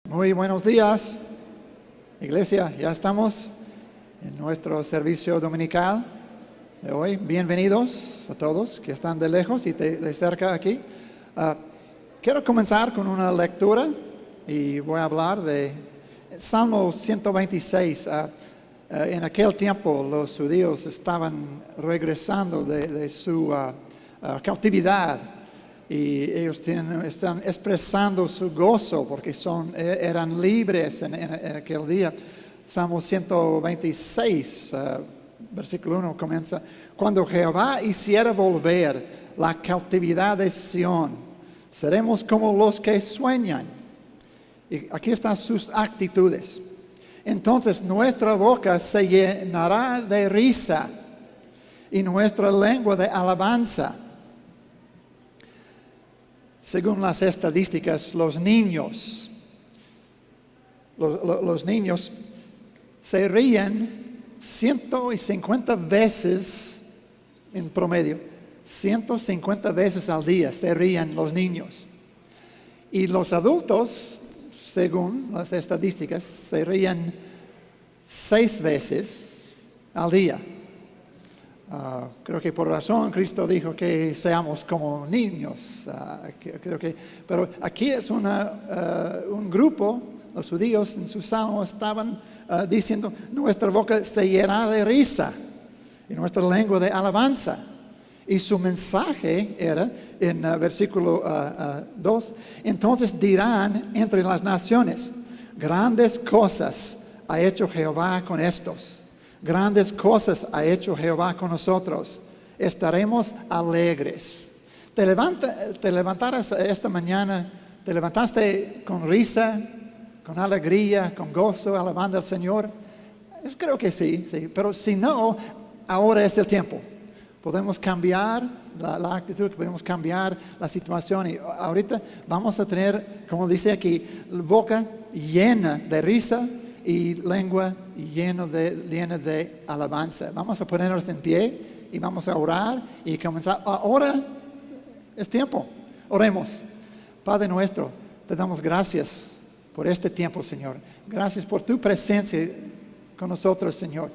Muy buenos días, iglesia. Ya estamos en nuestro servicio dominical de hoy. Bienvenidos a todos que están de lejos y de cerca aquí. Quiero comenzar con una lectura y voy a hablar de Salmo 126. En aquel tiempo los judíos estaban regresando de su cautividad. Y ellos están expresando su gozo porque eran libres en aquel día. Salmo 126, versículo 1 comienza: Cuando Jehová hiciera volver la cautividad de Sión, seremos como los que sueñan. Y aquí están sus actitudes. Entonces nuestra boca se llenará de risa y nuestra lengua de alabanza. Según las estadísticas, los niños se ríen 150 veces en promedio. 150 veces al día se ríen los niños. Y los adultos, según las estadísticas, se ríen 6 veces al día. Creo que por razón Cristo dijo que seamos como niños. Pero aquí es un grupo, los judíos en su salmo estaban diciendo: nuestra boca se llenará de risa y nuestra lengua de alabanza. Y su mensaje era en versículo 2: entonces dirán entre las naciones, grandes cosas ha hecho Jehová con estos. Grandes cosas ha hecho Jehová con nosotros. Estaremos alegres. Te levantaras esta mañana, te levantaste con risa, con alegría, con gozo, alabando al Señor. Yo creo que sí. Pero si no, ahora es el tiempo. Podemos cambiar la actitud, podemos cambiar la situación. Y ahorita vamos a tener, como dice aquí, boca llena de risa y lengua llena de alabanza. Vamos a ponernos en pie y vamos a orar y comenzar. Ahora es tiempo. Oremos. Padre nuestro, te damos gracias por este tiempo, Señor. Gracias por tu presencia con nosotros, Señor.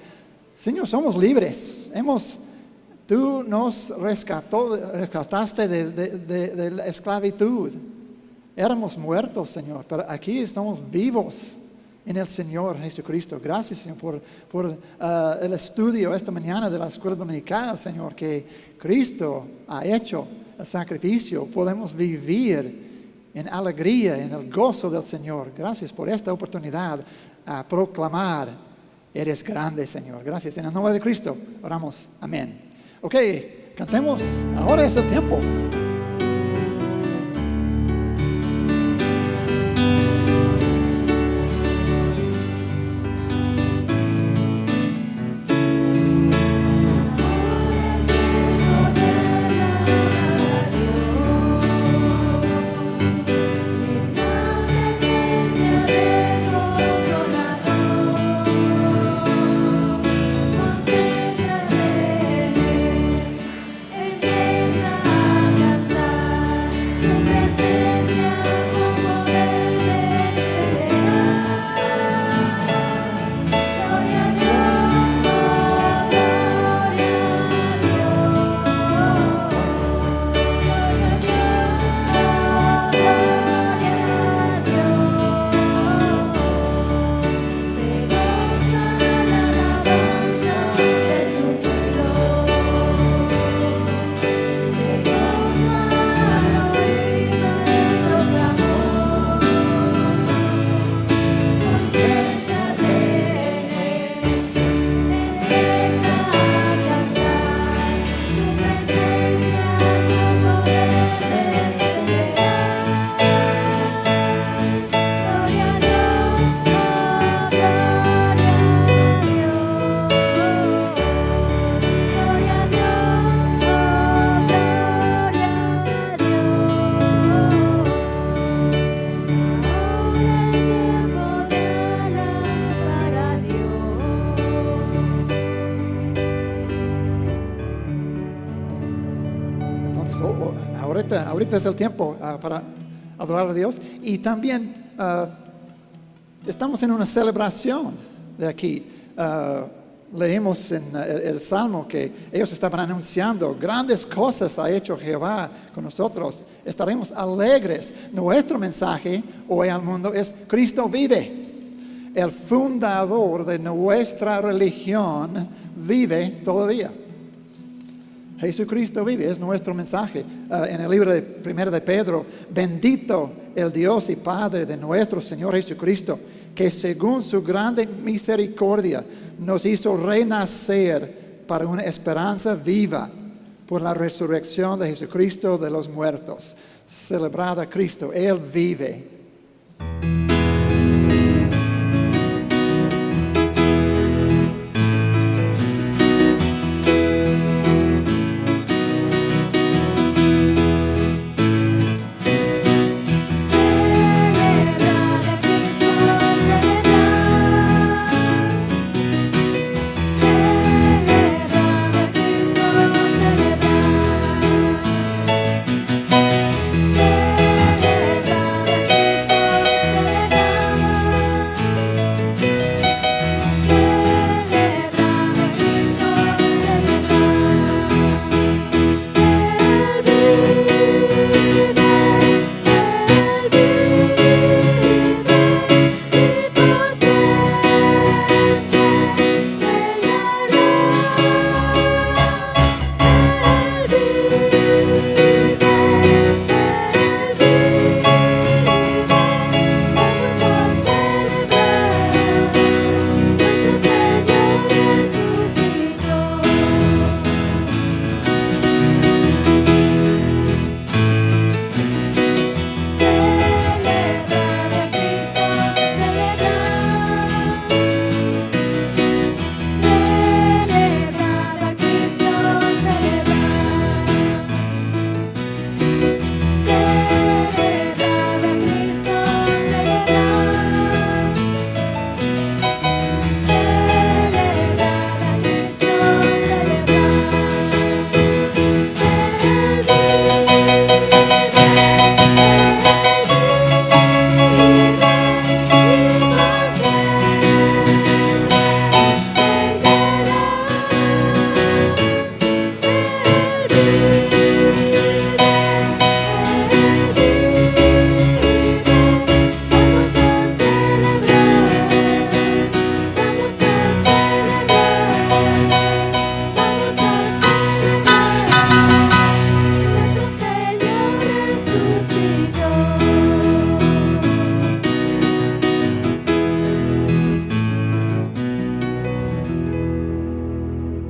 Señor, somos libres. Tú nos rescataste de la esclavitud. Éramos muertos, Señor, pero aquí estamos vivos en el Señor Jesucristo. Gracias, Señor, por el estudio esta mañana de la escuela dominical, Señor, que Cristo ha hecho el sacrificio. Podemos vivir en alegría, en el gozo del Señor. Gracias por esta oportunidad a proclamar: eres grande, Señor. Gracias. En el nombre de Cristo oramos. Amén. Ok, cantemos. Ahora es el tiempo. ahorita es el tiempo para adorar a Dios. Y también Estamos en una celebración de aquí. Leemos en el Salmo que ellos estaban anunciando grandes cosas ha hecho Jehová con nosotros. Estaremos alegres. Nuestro mensaje hoy al mundo es: Cristo vive. El fundador de nuestra religión vive todavía. Jesucristo vive, es nuestro mensaje. En el libro de 1 de Pedro: bendito el Dios y Padre de nuestro Señor Jesucristo, que según su grande misericordia nos hizo renacer para una esperanza viva por la resurrección de Jesucristo de los muertos. Celebrad a Cristo, Él vive.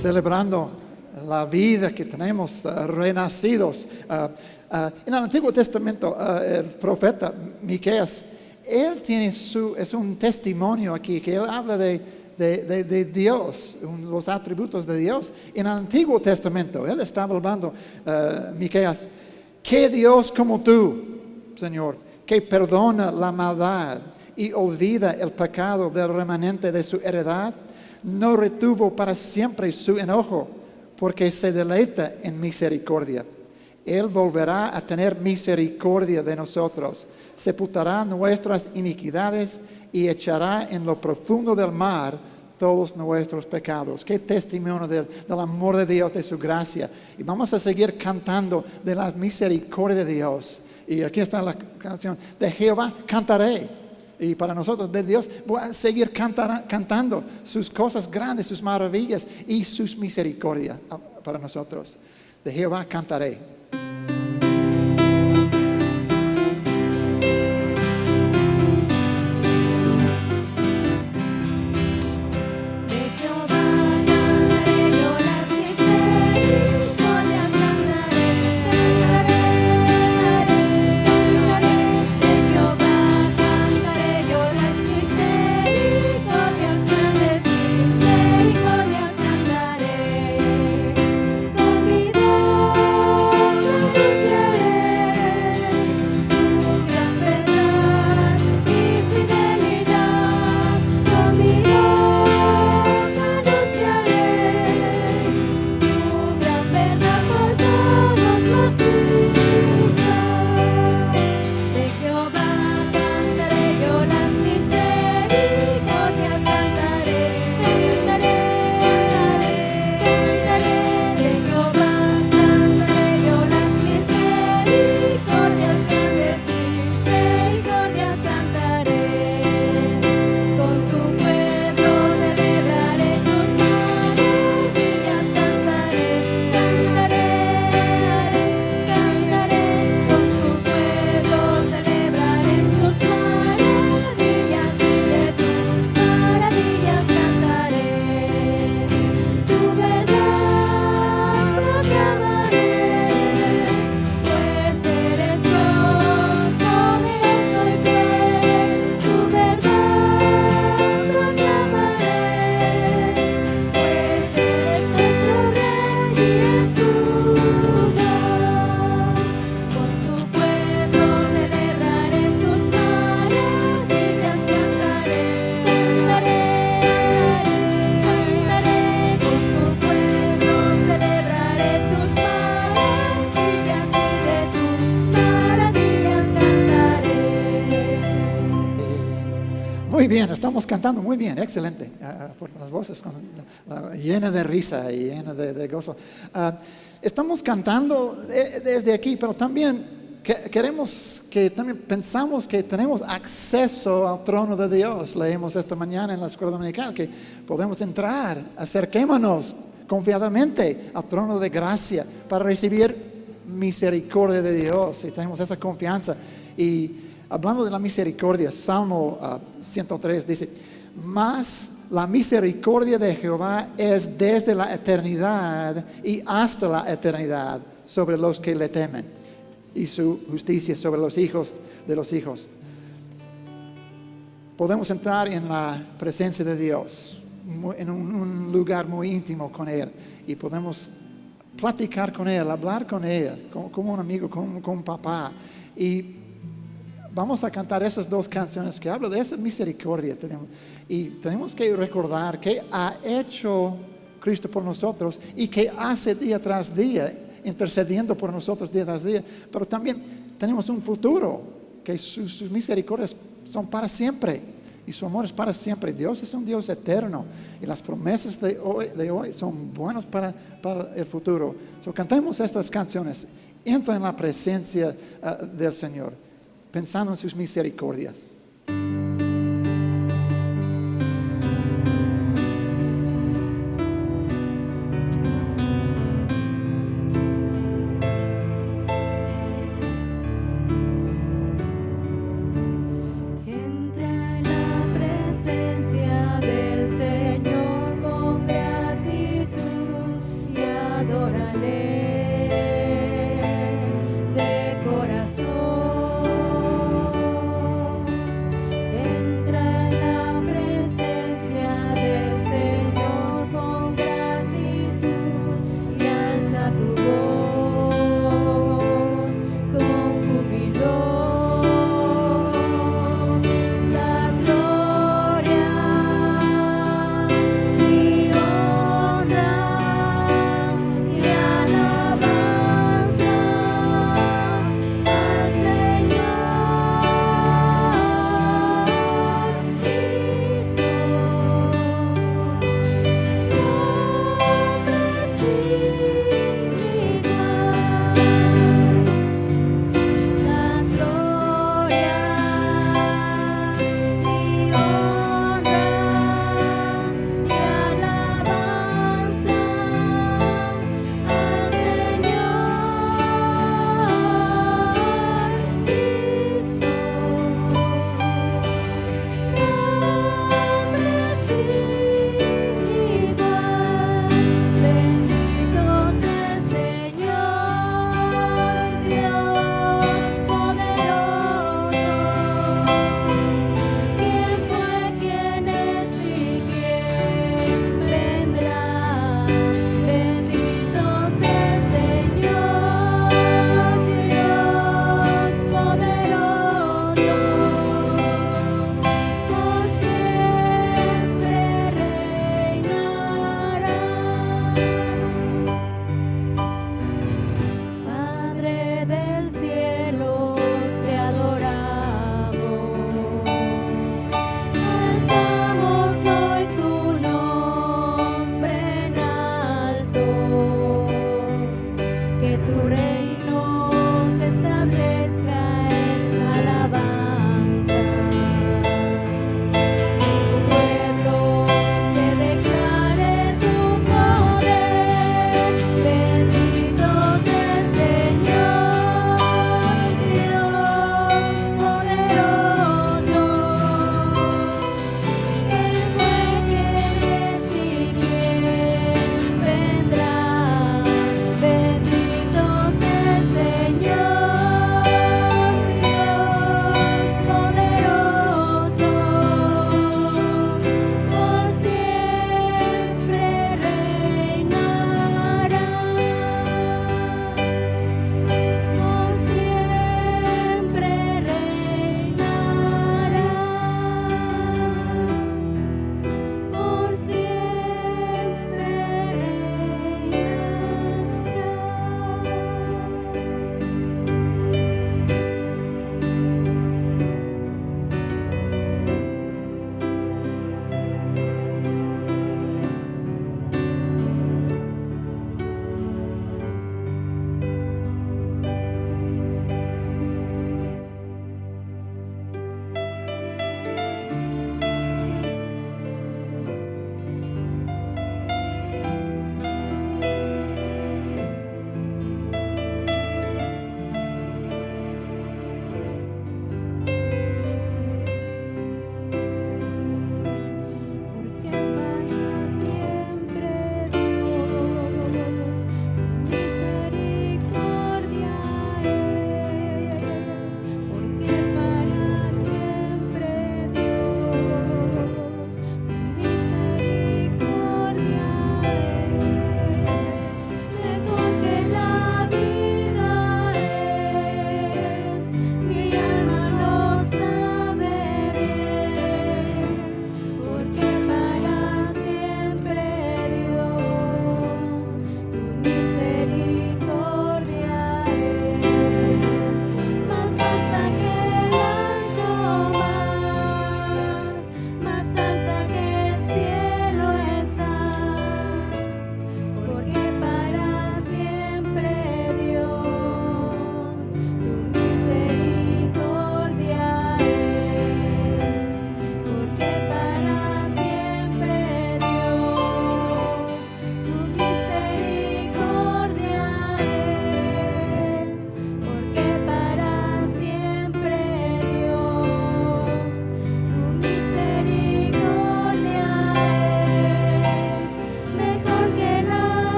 Celebrando la vida que tenemos renacidos. En el Antiguo Testamento, el profeta Miqueas, él tiene es un testimonio aquí, que él habla de Dios, los atributos de Dios. En el Antiguo Testamento, él estaba hablando, Miqueas: ¿qué Dios como tú, Señor, que perdona la maldad y olvida el pecado del remanente de su heredad? No retuvo para siempre su enojo, porque se deleita en misericordia. Él volverá a tener misericordia de nosotros, sepultará nuestras iniquidades y echará en lo profundo del mar todos nuestros pecados. Qué testimonio del amor de Dios, de su gracia. Y vamos a seguir cantando de la misericordia de Dios. Y aquí está la canción: de Jehová cantaré. Y para nosotros, de Dios, voy a seguir cantando sus cosas grandes, sus maravillas y sus misericordias para nosotros. De Jehová cantaré. Con mi voz Muy bien, estamos cantando muy bien, excelente. Por las voces llenas de risa y llenas de gozo. Estamos cantando desde aquí, pero también también pensamos que tenemos acceso al trono de Dios. Leemos esta mañana en la escuela dominical que podemos entrar, acerquémonos confiadamente al trono de gracia para recibir misericordia de Dios. Y tenemos esa confianza. Y hablando de la misericordia, Salmo 103 dice: mas la misericordia de Jehová es desde la eternidad y hasta la eternidad sobre los que le temen, y su justicia sobre los hijos de los hijos. Podemos entrar en la presencia de Dios, en un lugar muy íntimo con Él, y podemos platicar con Él, hablar con Él, como un amigo, como un papá. Y vamos a cantar esas dos canciones que hablan de esa misericordia. Y tenemos que recordar que ha hecho Cristo por nosotros y que hace día tras día, intercediendo por nosotros día tras día. Pero también tenemos un futuro, que sus misericordias son para siempre y su amor es para siempre. Dios es un Dios eterno y las promesas de hoy son buenas para el futuro. So, cantemos estas canciones, entra en la presencia del Señor, pensando en sus misericordias.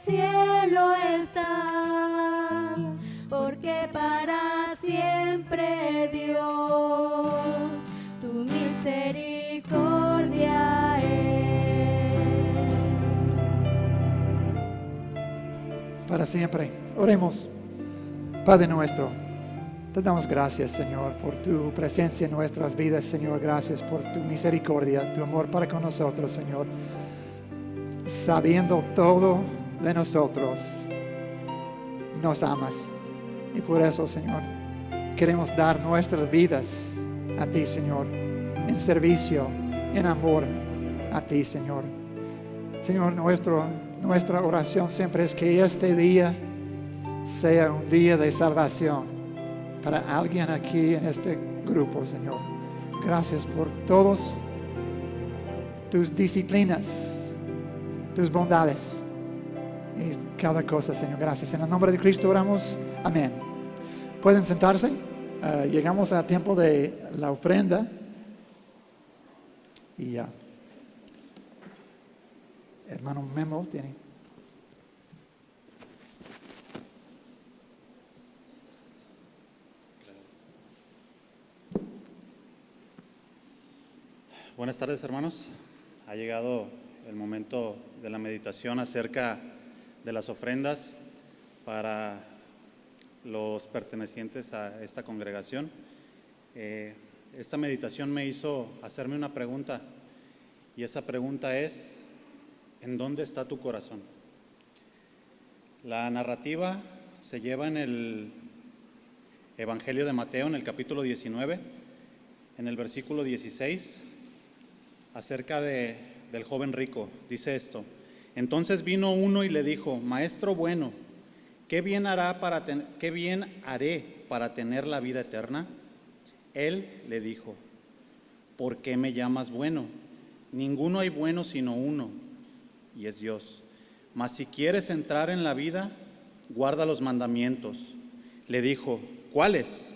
cielo está, porque para siempre Dios, tu misericordia es. Para siempre. Oremos. Padre nuestro, te damos gracias, Señor, por tu presencia en nuestras vidas, Señor. Gracias por tu misericordia, tu amor para con nosotros, Señor. Sabiendo todo de nosotros, nos amas. Y por eso, Señor, queremos dar nuestras vidas a ti, Señor, en servicio, en amor a ti, Señor. Señor, nuestra oración siempre es que este día sea un día de salvación para alguien aquí en este grupo, Señor. Gracias por todas tus disciplinas, tus bondades y cada cosa, Señor. Gracias. En el nombre de Cristo oramos. Amén. Pueden sentarse. Llegamos al tiempo de la ofrenda. Y hermano Memo tiene. Buenas tardes, hermanos. Ha llegado el momento de la meditación acerca de las ofrendas para los pertenecientes a esta congregación. Esta meditación me hizo hacerme una pregunta, y esa pregunta es: ¿en dónde está tu corazón? La narrativa se lleva en el Evangelio de Mateo, en el capítulo 19, en el versículo 16, acerca del joven rico. Dice esto: entonces vino uno y le dijo: Maestro bueno, ¿qué bien haré para tener la vida eterna? Él le dijo: ¿por qué me llamas bueno? Ninguno hay bueno sino uno, y es Dios. Mas si quieres entrar en la vida, guarda los mandamientos. Le dijo: ¿cuáles?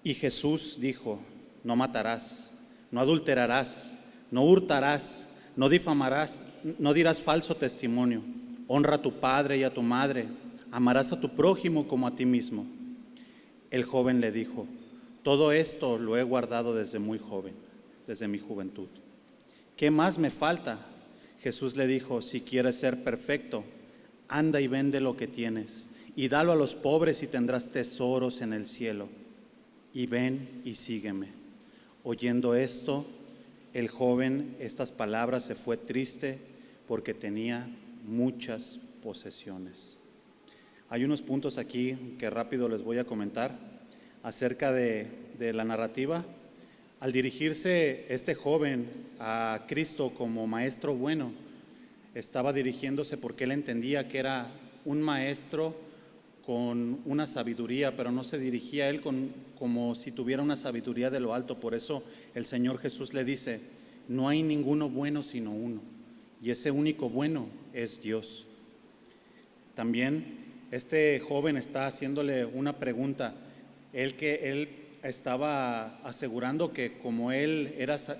Y Jesús dijo: no matarás, no adulterarás, no hurtarás, no difamarás, no dirás falso testimonio, honra a tu padre y a tu madre, amarás a tu prójimo como a ti mismo. El joven le dijo: todo esto lo he guardado desde muy joven, desde mi juventud. ¿Qué más me falta? Jesús le dijo: si quieres ser perfecto, anda y vende lo que tienes y dalo a los pobres y tendrás tesoros en el cielo. Y ven y sígueme. Oyendo esto, el joven, estas palabras, se fue triste porque tenía muchas posesiones. Hay unos puntos aquí que rápido les voy a comentar acerca de la narrativa. Al dirigirse este joven a Cristo como maestro bueno, estaba dirigiéndose porque él entendía que era un maestro con una sabiduría, pero no se dirigía a él como si tuviera una sabiduría de lo alto. Por eso el Señor Jesús le dice: no hay ninguno bueno sino uno, y ese único bueno es Dios. También este joven está haciéndole una pregunta. Él estaba asegurando que como él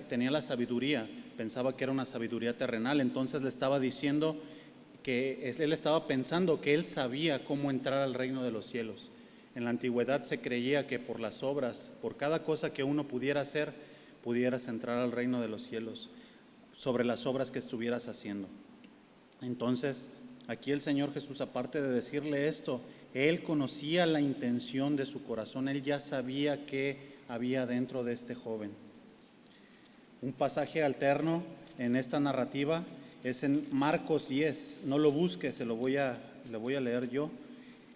tenía la sabiduría, pensaba que era una sabiduría terrenal, entonces le estaba diciendo que él estaba pensando que él sabía cómo entrar al reino de los cielos. En la antigüedad se creía que por las obras, por cada cosa que uno pudiera hacer, pudieras entrar al reino de los cielos, sobre las obras que estuvieras haciendo. Entonces, aquí el Señor Jesús, aparte de decirle esto, Él conocía la intención de su corazón. Él ya sabía qué había dentro de este joven. Un pasaje alterno en esta narrativa es en Marcos 10. No lo busque, le voy a leer yo.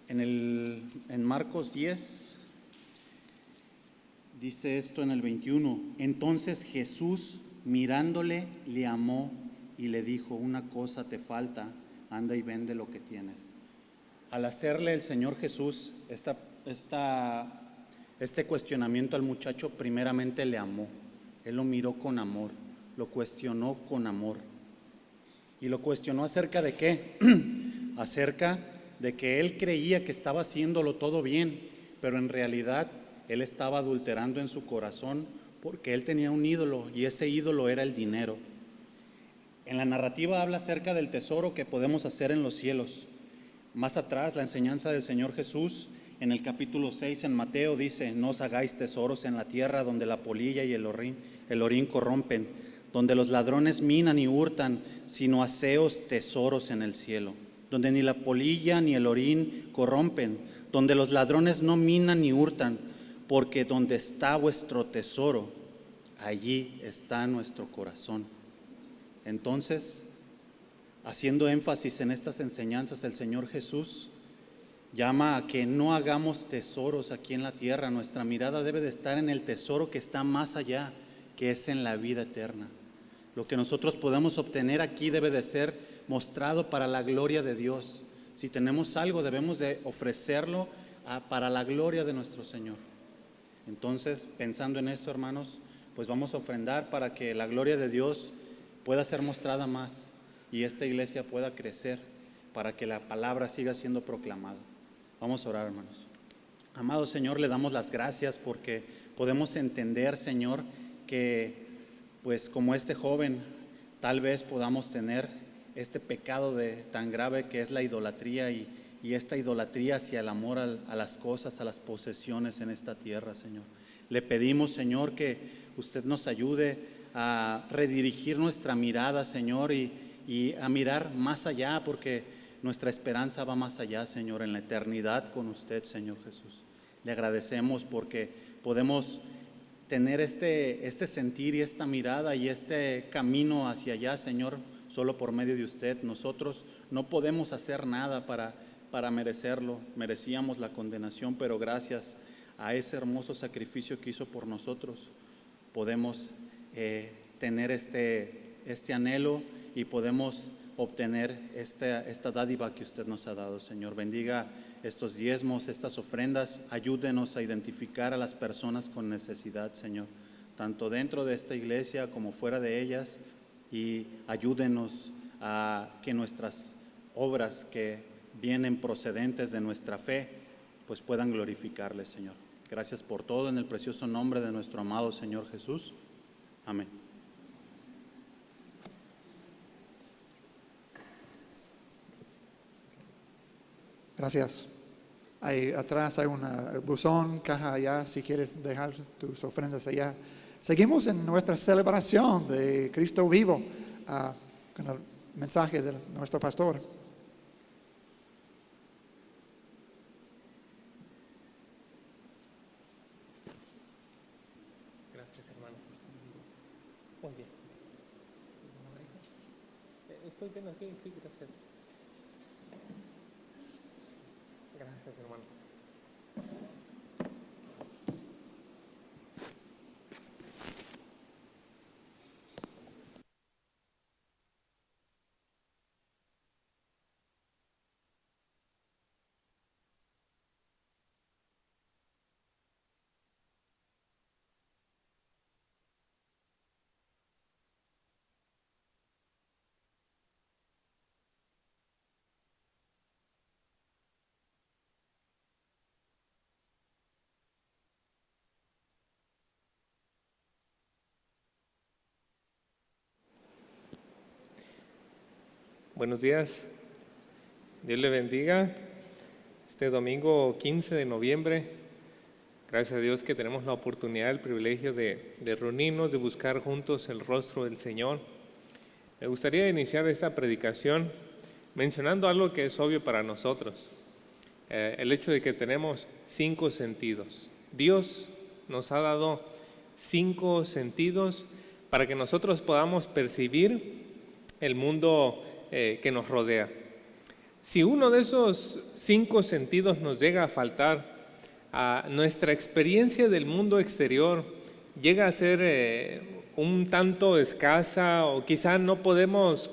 En Marcos 10 dice esto en el 21. Entonces Jesús, mirándole, le amó y le dijo: una cosa te falta, anda y vende lo que tienes. Al hacerle el Señor Jesús este cuestionamiento al muchacho, primeramente le amó. Él lo miró con amor, lo cuestionó con amor. ¿Y lo cuestionó acerca de qué? Acerca de que él creía que estaba haciéndolo todo bien, pero en realidad él estaba adulterando en su corazón porque él tenía un ídolo, y ese ídolo era el dinero. En la narrativa habla acerca del tesoro que podemos hacer en los cielos. Más atrás, la enseñanza del Señor Jesús, en el capítulo 6 en Mateo, dice: no os hagáis tesoros en la tierra donde la polilla y el orín corrompen, donde los ladrones minan y hurtan, sino haceos tesoros en el cielo, donde ni la polilla ni el orín corrompen, donde los ladrones no minan ni hurtan, porque donde está vuestro tesoro, allí está nuestro corazón. Entonces, haciendo énfasis en estas enseñanzas, el Señor Jesús llama a que no hagamos tesoros aquí en la tierra. Nuestra mirada debe de estar en el tesoro que está más allá, que es en la vida eterna. Lo que nosotros podemos obtener aquí debe de ser mostrado para la gloria de Dios. Si tenemos algo, debemos de ofrecerlo para la gloria de nuestro Señor. Entonces, pensando en esto, hermanos, pues vamos a ofrendar para que la gloria de Dios pueda ser mostrada más y esta iglesia pueda crecer, para que la palabra siga siendo proclamada. Vamos a orar, hermanos. Amado Señor, le damos las gracias porque podemos entender, Señor, que pues como este joven, tal vez podamos tener este pecado tan grave que es la idolatría y esta idolatría hacia el amor a las cosas, a las posesiones en esta tierra, Señor. Le pedimos, Señor, que usted nos ayude a redirigir nuestra mirada, Señor, y a mirar más allá, porque nuestra esperanza va más allá, Señor, en la eternidad con usted, Señor Jesús. Le agradecemos porque podemos tener este sentir y esta mirada y este camino hacia allá, Señor, solo por medio de usted. Nosotros no podemos hacer nada para merecerlo. Merecíamos la condenación, pero gracias a ese hermoso sacrificio que hizo por nosotros, podemos tener este anhelo y podemos obtener esta dádiva que usted nos ha dado, Señor. Bendiga estos diezmos, estas ofrendas. Ayúdenos a identificar a las personas con necesidad, Señor, tanto dentro de esta iglesia como fuera de ellas, y ayúdenos a que nuestras obras que vienen procedentes de nuestra fe pues puedan glorificarle, Señor. Gracias por todo, en el precioso nombre de nuestro amado Señor Jesús. Amén. Gracias. Ahí atrás hay un buzón, caja allá, si quieres dejar tus ofrendas allá. Seguimos en nuestra celebración de Cristo vivo con el mensaje de nuestro pastor. Gracias, hermano. Muy bien. Estoy bien así, sí, gracias. Gracias, hermano. Buenos días. Dios le bendiga. Este domingo 15 de noviembre, gracias a Dios que tenemos la oportunidad, el privilegio de reunirnos, de buscar juntos el rostro del Señor. Me gustaría iniciar esta predicación mencionando algo que es obvio para nosotros. El hecho de que tenemos 5 sentidos. Dios nos ha dado 5 sentidos para que nosotros podamos percibir el mundo que nos rodea. Si uno de esos 5 sentidos nos llega a faltar, nuestra experiencia del mundo exterior llega a ser un tanto escasa, o quizá no podemos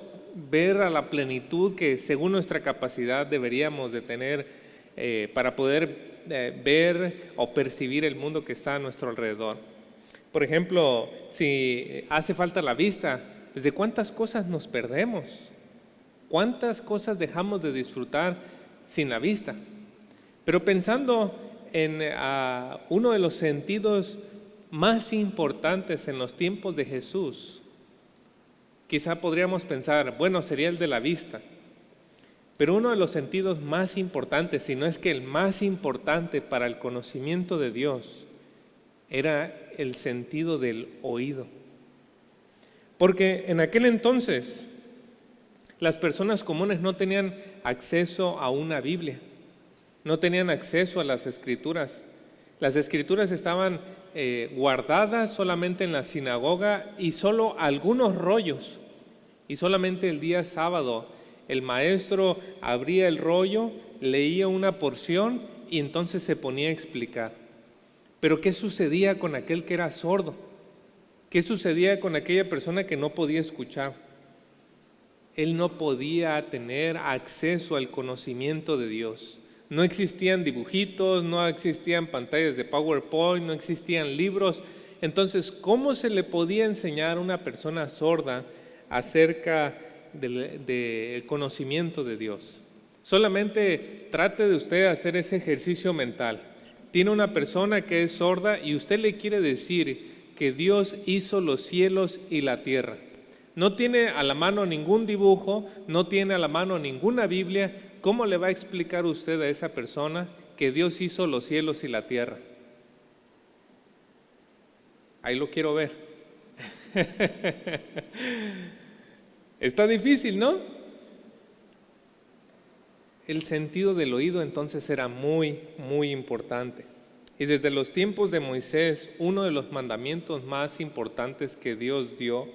ver a la plenitud que según nuestra capacidad deberíamos de tener para poder ver o percibir el mundo que está a nuestro alrededor. Por ejemplo, si hace falta la vista, pues ¿de cuántas cosas nos perdemos? ¿Cuántas cosas dejamos de disfrutar sin la vista? Pero pensando en uno de los sentidos más importantes en los tiempos de Jesús, Quizá podríamos pensar, bueno, sería el de la vista. Pero uno de los sentidos más importantes, si no es que el más importante para el conocimiento de Dios, era el sentido del oído. Porque en aquel entonces las personas comunes no tenían acceso a una Biblia, no tenían acceso a las Escrituras. Las Escrituras estaban guardadas solamente en la sinagoga y solo algunos rollos. Y solamente el día sábado el maestro abría el rollo, leía una porción y entonces se ponía a explicar. Pero ¿qué sucedía con aquel que era sordo? ¿Qué sucedía con aquella persona que no podía escuchar? Él no podía tener acceso al conocimiento de Dios. No existían dibujitos, no existían pantallas de PowerPoint, no existían libros. Entonces, ¿cómo se le podía enseñar a una persona sorda acerca del conocimiento de Dios? Solamente trate de usted hacer ese ejercicio mental. Tiene una persona que es sorda y usted le quiere decir que Dios hizo los cielos y la tierra. No tiene a la mano ningún dibujo, no tiene a la mano ninguna Biblia. ¿Cómo le va a explicar usted a esa persona que Dios hizo los cielos y la tierra? Ahí lo quiero ver. Está difícil, ¿no? El sentido del oído entonces era muy, muy importante. Y desde los tiempos de Moisés, uno de los mandamientos más importantes que Dios dio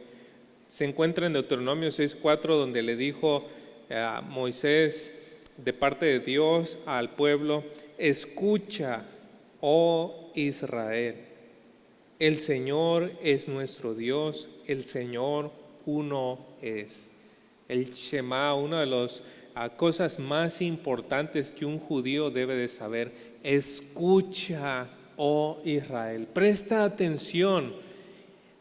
se encuentra en Deuteronomio 6:4, donde le dijo a Moisés de parte de Dios al pueblo: escucha, oh Israel, el Señor es nuestro Dios, el Señor uno es. El Shema, una de las cosas más importantes que un judío debe de saber: escucha, oh Israel, presta atención.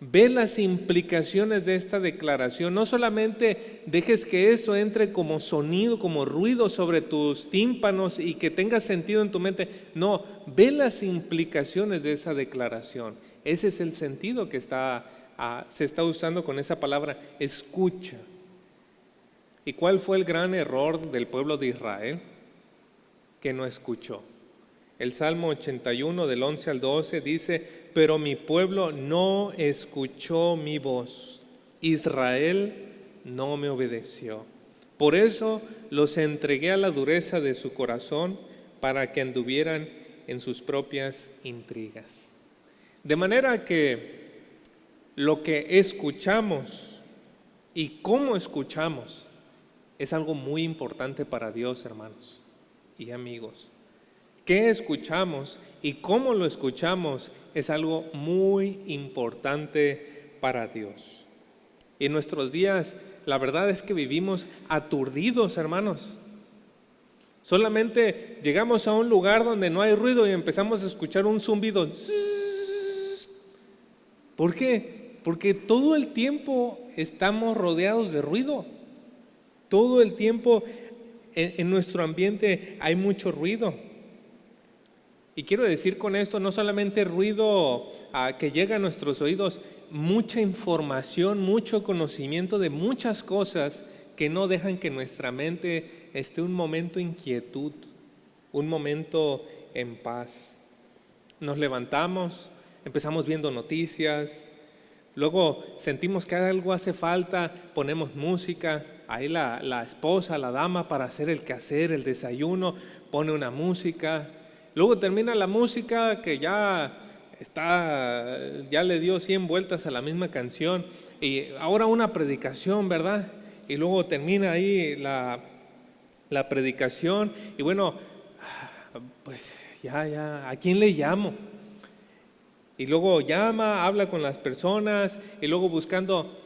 Ve las implicaciones de esta declaración. No solamente dejes que eso entre como sonido, como ruido sobre tus tímpanos y que tenga sentido en tu mente. No, ve las implicaciones de esa declaración. Ese es el sentido que se está usando con esa palabra, escucha. ¿Y cuál fue el gran error del pueblo de Israel? Que no escuchó. El Salmo 81 del 11 al 12 dice: pero mi pueblo no escuchó mi voz, Israel no me obedeció. Por eso los entregué a la dureza de su corazón, para que anduvieran en sus propias intrigas. De manera que lo que escuchamos y cómo escuchamos es algo muy importante para Dios, hermanos y amigos. ¿Qué escuchamos y cómo lo escuchamos? Es algo muy importante para Dios. Y en nuestros días, la verdad es que vivimos aturdidos, hermanos. Solamente llegamos a un lugar donde no hay ruido y empezamos a escuchar un zumbido. ¿Por qué? Porque todo el tiempo estamos rodeados de ruido. Todo el tiempo en nuestro ambiente hay mucho ruido. Y quiero decir con esto no solamente ruido que llega a nuestros oídos, mucha información, mucho conocimiento de muchas cosas que no dejan que nuestra mente esté un momento en quietud, un momento en paz. Nos levantamos, empezamos viendo noticias, luego sentimos que algo hace falta, ponemos música, ahí la esposa, la dama, para hacer el quehacer, el desayuno, pone una música. Luego termina la música que ya le dio 100 vueltas a la misma canción, y ahora una predicación, ¿verdad? Y luego termina ahí la predicación y bueno, pues ya, ¿a quién le llamo? Y luego llama, habla con las personas y luego buscando.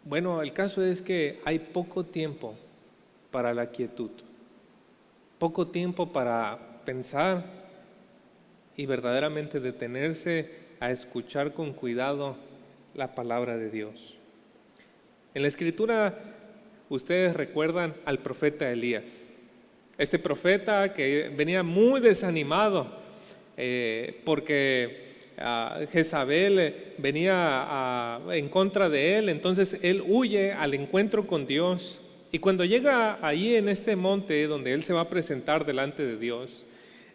Bueno, el caso es que hay poco tiempo para la quietud, poco tiempo para pensar y verdaderamente detenerse a escuchar con cuidado la palabra de Dios. En la Escritura, ustedes recuerdan al profeta Elías. Este profeta que venía muy desanimado porque Jezabel venía en contra de él. Entonces él huye al encuentro con Dios, y cuando llega ahí en este monte donde él se va a presentar delante de Dios,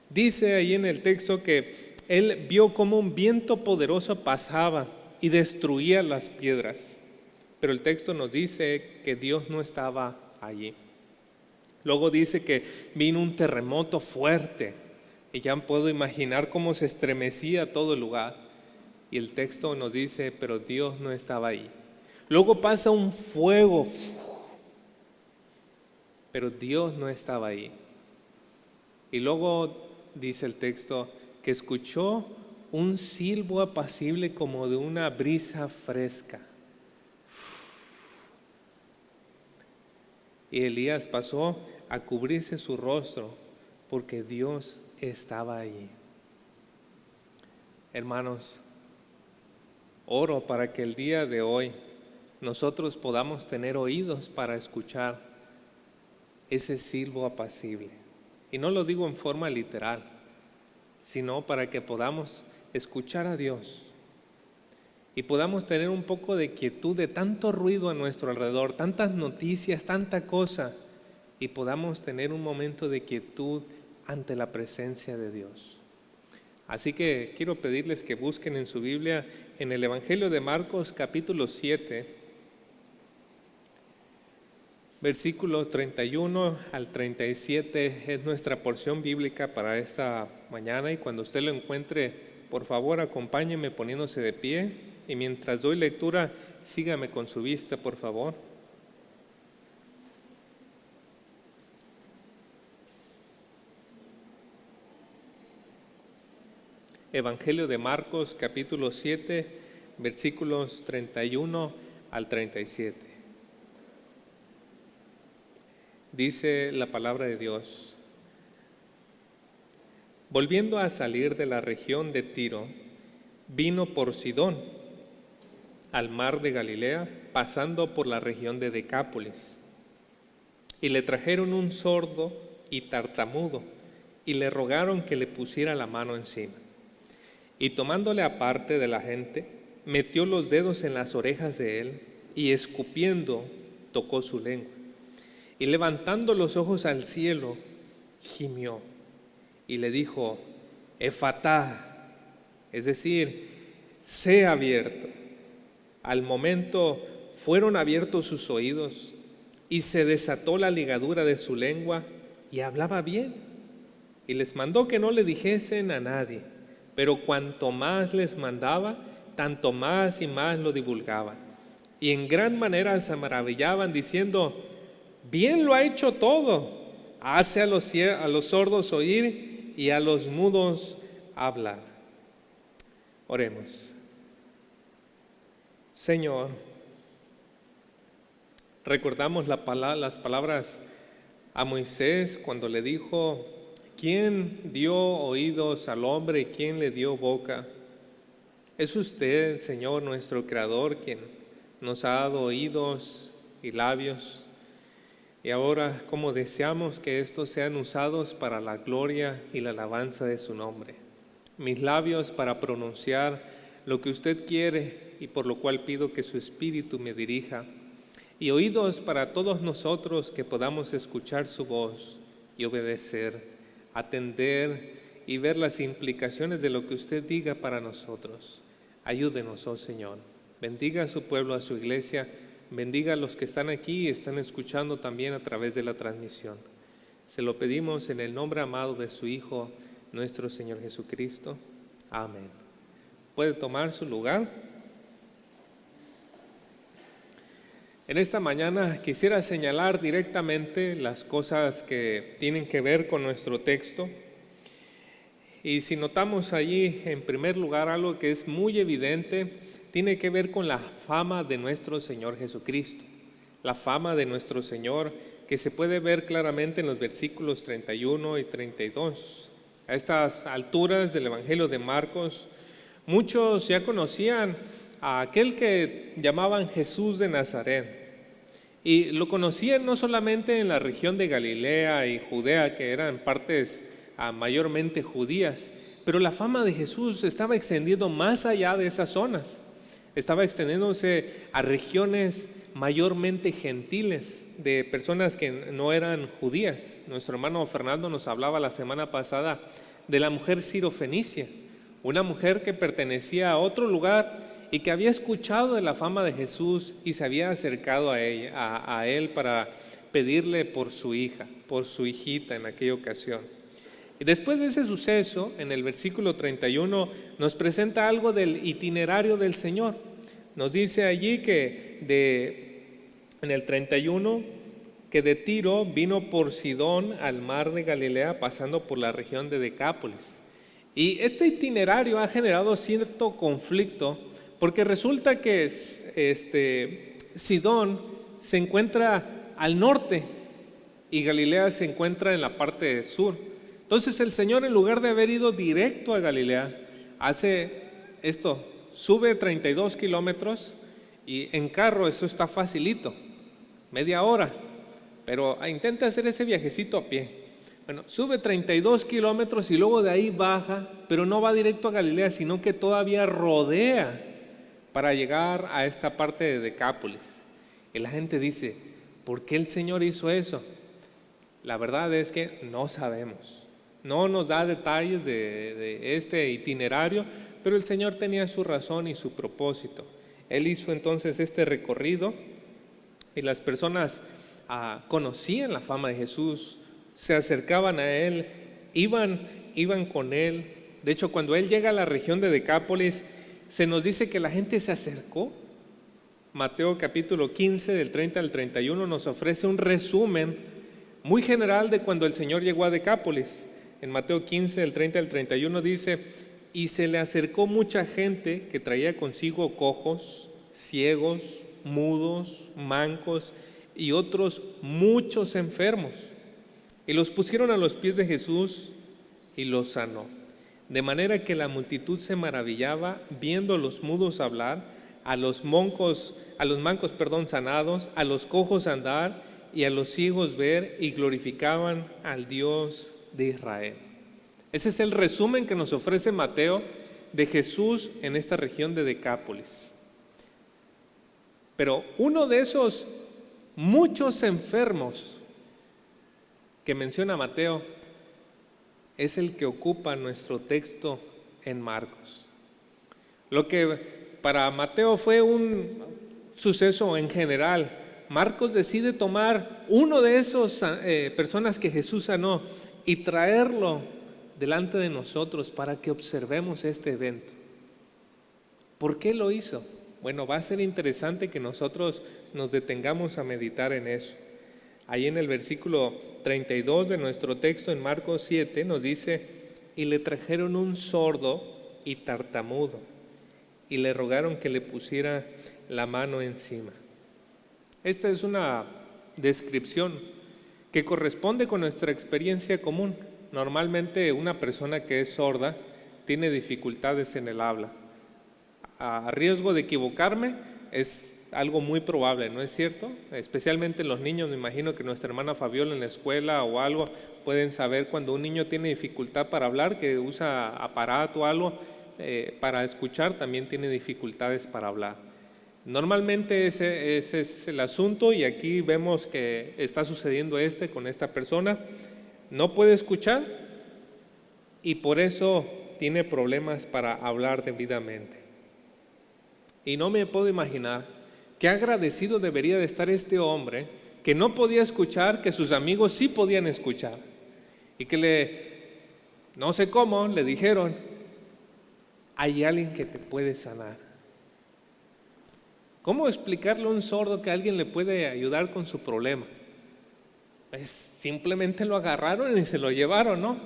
dice ahí en el texto que él vio como un viento poderoso pasaba y destruía las piedras, pero el texto nos dice que Dios no estaba allí. Luego dice que vino un terremoto fuerte, y ya puedo imaginar cómo se estremecía todo el lugar, y el texto nos dice, pero Dios no estaba ahí. Luego pasa un fuego, pero Dios no estaba ahí. Y luego dice el texto que escuchó un silbo apacible como de una brisa fresca. Y Elías pasó a cubrirse su rostro porque Dios estaba allí. Hermanos, oro para que el día de hoy nosotros podamos tener oídos para escuchar ese silbo apacible. Y no lo digo en forma literal, sino para que podamos escuchar a Dios y podamos tener un poco de quietud de tanto ruido a nuestro alrededor, tantas noticias, tanta cosa, y podamos tener un momento de quietud ante la presencia de Dios. Así que quiero pedirles que busquen en su Biblia en el Evangelio de Marcos capítulo 7, versículos 31 al 37 es nuestra porción bíblica para esta mañana, y cuando usted lo encuentre, por favor acompáñeme poniéndose de pie, y mientras doy lectura, sígame con su vista, por favor. Evangelio de Marcos capítulo 7, versículos 31 al 37. Dice la palabra de Dios: volviendo a salir de la región de Tiro, vino por Sidón, al mar de Galilea, pasando por la región de Decápolis. Y le trajeron un sordo y tartamudo, y le rogaron que le pusiera la mano encima. Y tomándole aparte de la gente, metió los dedos en las orejas de él, y escupiendo, tocó su lengua. Y levantando los ojos al cielo, gimió, y le dijo: Efatá, es decir, sé abierto. Al momento fueron abiertos sus oídos, y se desató la ligadura de su lengua, y hablaba bien. Y les mandó que no le dijesen a nadie, pero cuanto más les mandaba, tanto más y más lo divulgaban. Y en gran manera se maravillaban, diciendo: bien lo ha hecho todo, hace a los sordos oír y a los mudos hablar. Oremos. Señor, recordamos las palabras a Moisés cuando le dijo: ¿quién dio oídos al hombre y quién le dio boca? Es usted, Señor, nuestro Creador, quien nos ha dado oídos y labios. Y ahora, como deseamos que estos sean usados para la gloria y la alabanza de su nombre. Mis labios para pronunciar lo que usted quiere, y por lo cual pido que su Espíritu me dirija. Y oídos para todos nosotros, que podamos escuchar su voz y obedecer, atender y ver las implicaciones de lo que usted diga para nosotros. Ayúdenos, oh Señor. Bendiga a su pueblo, a su iglesia. Bendiga a los que están aquí y están escuchando también a través de la transmisión. Se lo pedimos en el nombre amado de su Hijo, nuestro Señor Jesucristo. Amén. ¿Puede tomar su lugar? En esta mañana quisiera señalar directamente las cosas que tienen que ver con nuestro texto. Y si notamos allí, en primer lugar, algo que es muy evidente, tiene que ver con la fama de nuestro Señor Jesucristo. La fama de nuestro Señor, que se puede ver claramente en los versículos 31 y 32. A estas alturas del Evangelio de Marcos, muchos ya conocían a aquel que llamaban Jesús de Nazaret. Y lo conocían no solamente en la región de Galilea y Judea, que eran partes mayormente judías, Pero la fama de Jesús estaba extendiendo más allá de esas zonas. Estaba extendiéndose a regiones mayormente gentiles, de personas que no eran judías. Nuestro hermano Fernando nos hablaba la semana pasada de la mujer sirofenicia, una mujer que pertenecía a otro lugar y que había escuchado de la fama de Jesús y se había acercado a él para pedirle por su hija, por su hijita en aquella ocasión. Y después de ese suceso, en el versículo 31, nos presenta algo del itinerario del Señor. Nos dice allí en el 31, que de Tiro vino por Sidón al mar de Galilea, pasando por la región de Decápolis. Y este itinerario ha generado cierto conflicto, porque resulta que Sidón se encuentra al norte y Galilea se encuentra en la parte sur. Entonces el Señor, en lugar de haber ido directo a Galilea, hace esto, sube 32 kilómetros y en carro eso está facilito, media hora, pero intenta hacer ese viajecito a pie. Bueno, sube 32 kilómetros y luego de ahí baja, pero no va directo a Galilea, sino que todavía rodea para llegar a esta parte de Decápolis. Y la gente dice, ¿por qué el Señor hizo eso? La verdad es que no sabemos. No nos da detalles de este itinerario, pero el Señor tenía su razón y su propósito. Él hizo entonces este recorrido y las personas conocían la fama de Jesús, se acercaban a Él, iban con Él. De hecho, cuando Él llega a la región de Decápolis, se nos dice que la gente se acercó. Mateo capítulo 15, del 30 al 31, nos ofrece un resumen muy general de cuando el Señor llegó a Decápolis. En Mateo 15, del 30 al 31 dice, y se le acercó mucha gente que traía consigo cojos, ciegos, mudos, mancos y otros muchos enfermos. Y los pusieron a los pies de Jesús y los sanó. De manera que la multitud se maravillaba viendo a los mudos hablar, a los mancos sanados, a los cojos andar y a los ciegos ver, y glorificaban al Dios de Israel. Ese es el resumen que nos ofrece Mateo de Jesús en esta región de Decápolis. Pero uno de esos muchos enfermos que menciona Mateo es el que ocupa nuestro texto en Marcos. Lo que para Mateo fue un suceso en general, Marcos decide tomar uno de esos personas que Jesús sanó y traerlo delante de nosotros para que observemos este evento. ¿Por qué lo hizo? Bueno, va a ser interesante que nosotros nos detengamos a meditar en eso. Ahí en el versículo 32 de nuestro texto en Marcos 7 nos dice, y le trajeron un sordo y tartamudo y le rogaron que le pusiera la mano encima. Esta es una descripción que corresponde con nuestra experiencia común. Normalmente una persona que es sorda tiene dificultades en el habla. A riesgo de equivocarme, es algo muy probable, ¿no es cierto? Especialmente los niños, me imagino que nuestra hermana Fabiola en la escuela o algo pueden saber cuando un niño tiene dificultad para hablar, que usa aparato o algo para escuchar, también tiene dificultades para hablar. Normalmente ese es el asunto, y aquí vemos que está sucediendo con esta persona. No puede escuchar y por eso tiene problemas para hablar debidamente. Y no me puedo imaginar qué agradecido debería de estar este hombre que no podía escuchar, que sus amigos sí podían escuchar, y que no sé cómo, le dijeron, hay alguien que te puede sanar. ¿Cómo explicarle a un sordo que alguien le puede ayudar con su problema? Pues simplemente lo agarraron y se lo llevaron, ¿no?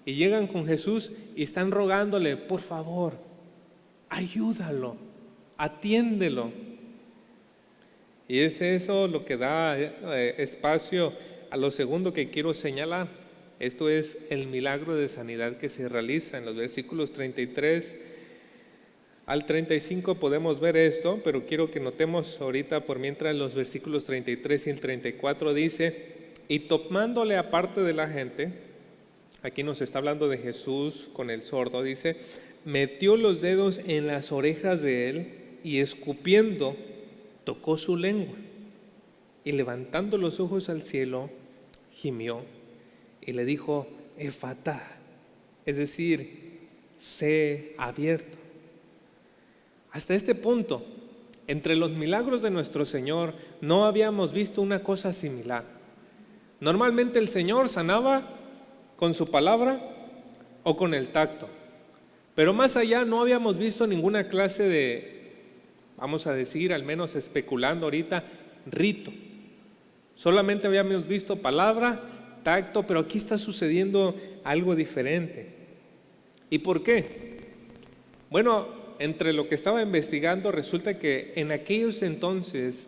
Y llegan con Jesús y están rogándole, por favor, ayúdalo, atiéndelo. Y es eso lo que da espacio a lo segundo que quiero señalar. Esto es el milagro de sanidad que se realiza en los versículos 33 al 35. Podemos ver esto, pero quiero que notemos ahorita por mientras los versículos 33 y el 34 dice, y tomándole aparte de la gente, aquí nos está hablando de Jesús con el sordo, dice, metió los dedos en las orejas de él y escupiendo, tocó su lengua. Y levantando los ojos al cielo, gimió y le dijo, Efatá, es decir, sé abierto. Hasta este punto, entre los milagros de nuestro Señor, no habíamos visto una cosa similar. Normalmente el Señor sanaba con su palabra o con el tacto. Pero más allá no habíamos visto ninguna clase de, vamos a decir, al menos especulando ahorita, rito. Solamente habíamos visto palabra, tacto, pero aquí está sucediendo algo diferente. ¿Y por qué? Bueno, entre lo que estaba investigando resulta que en aquellos entonces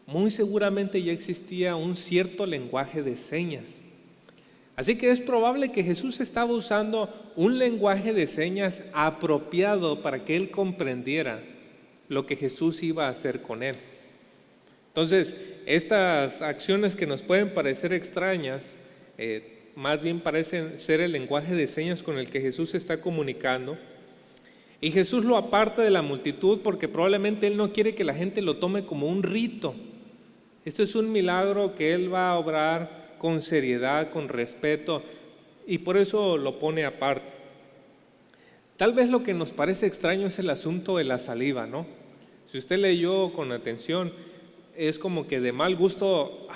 muy seguramente ya existía un cierto lenguaje de señas. Así que es probable que Jesús estaba usando un lenguaje de señas apropiado para que él comprendiera lo que Jesús iba a hacer con él. Entonces, estas acciones que nos pueden parecer extrañas, más bien parecen ser el lenguaje de señas con el que Jesús se está comunicando. Y Jesús lo aparta de la multitud porque probablemente él no quiere que la gente lo tome como un rito. Esto es un milagro que él va a obrar con seriedad, con respeto, y por eso lo pone aparte. Tal vez lo que nos parece extraño es el asunto de la saliva, ¿no? Si usted leyó con atención, es como que de mal gusto,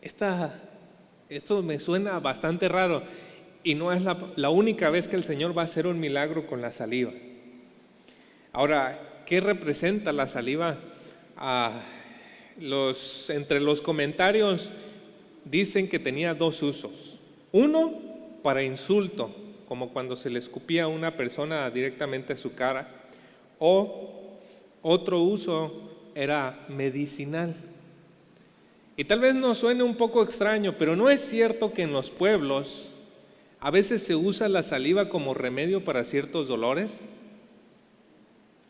esto me suena bastante raro, y no es la única vez que el Señor va a hacer un milagro con la saliva. Ahora, ¿qué representa la saliva? Entre los comentarios dicen que tenía dos usos. Uno, para insulto, como cuando se le escupía a una persona directamente a su cara, o otro uso era medicinal. Y tal vez nos suene un poco extraño, pero ¿no es cierto que en los pueblos a veces se usa la saliva como remedio para ciertos dolores?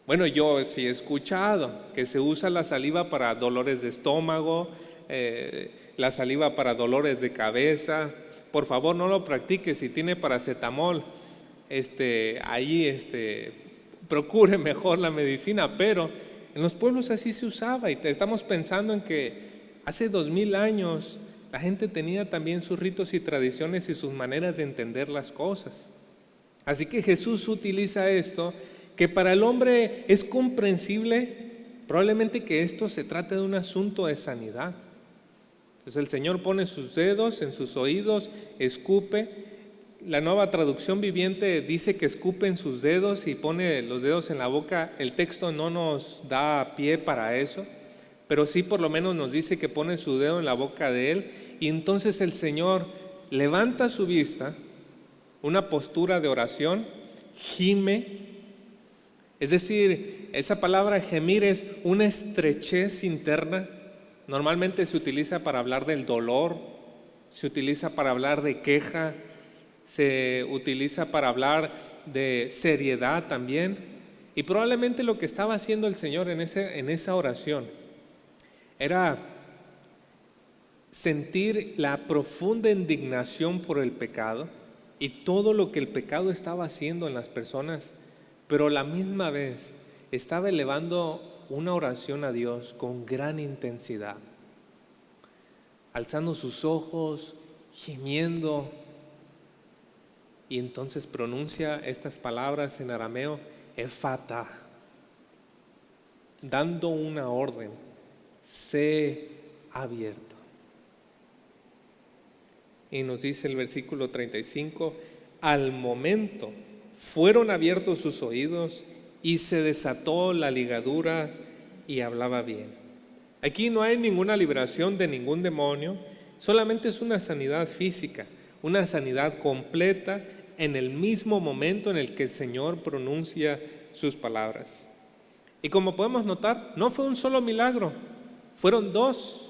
Bueno, yo sí he escuchado que se usa la saliva para dolores de estómago, la saliva para dolores de cabeza. Por favor, no lo practique. Si tiene paracetamol, procure mejor la medicina, pero en los pueblos así se usaba, y estamos pensando en que hace 2000 años la gente tenía también sus ritos y tradiciones y sus maneras de entender las cosas. Así que Jesús utiliza esto, que para el hombre es comprensible, probablemente que esto se trate de un asunto de sanidad. Entonces el Señor pone sus dedos en sus oídos, escupe. La Nueva Traducción Viviente dice que escupe en sus dedos y pone los dedos en la boca. El texto no nos da pie para eso, pero sí por lo menos nos dice que pone su dedo en la boca de él, y entonces el Señor levanta su vista, una postura de oración, gime. Es decir, esa palabra gemir es una estrechez interna. Normalmente se utiliza para hablar del dolor, se utiliza para hablar de queja, se utiliza para hablar de seriedad también. Y probablemente lo que estaba haciendo el Señor en esa oración era sentir la profunda indignación por el pecado y todo lo que el pecado estaba haciendo en las personas, pero a la misma vez estaba elevando una oración a Dios con gran intensidad, alzando sus ojos, gimiendo. Y entonces pronuncia estas palabras en arameo, Efatá, dando una orden, sé abierto. Y nos dice el versículo 35, al momento fueron abiertos sus oídos y se desató la ligadura y hablaba bien. Aquí no hay ninguna liberación de ningún demonio, solamente es una sanidad física, una sanidad completa en el mismo momento en el que el Señor pronuncia sus palabras. Y como podemos notar, no fue un solo milagro, fueron dos.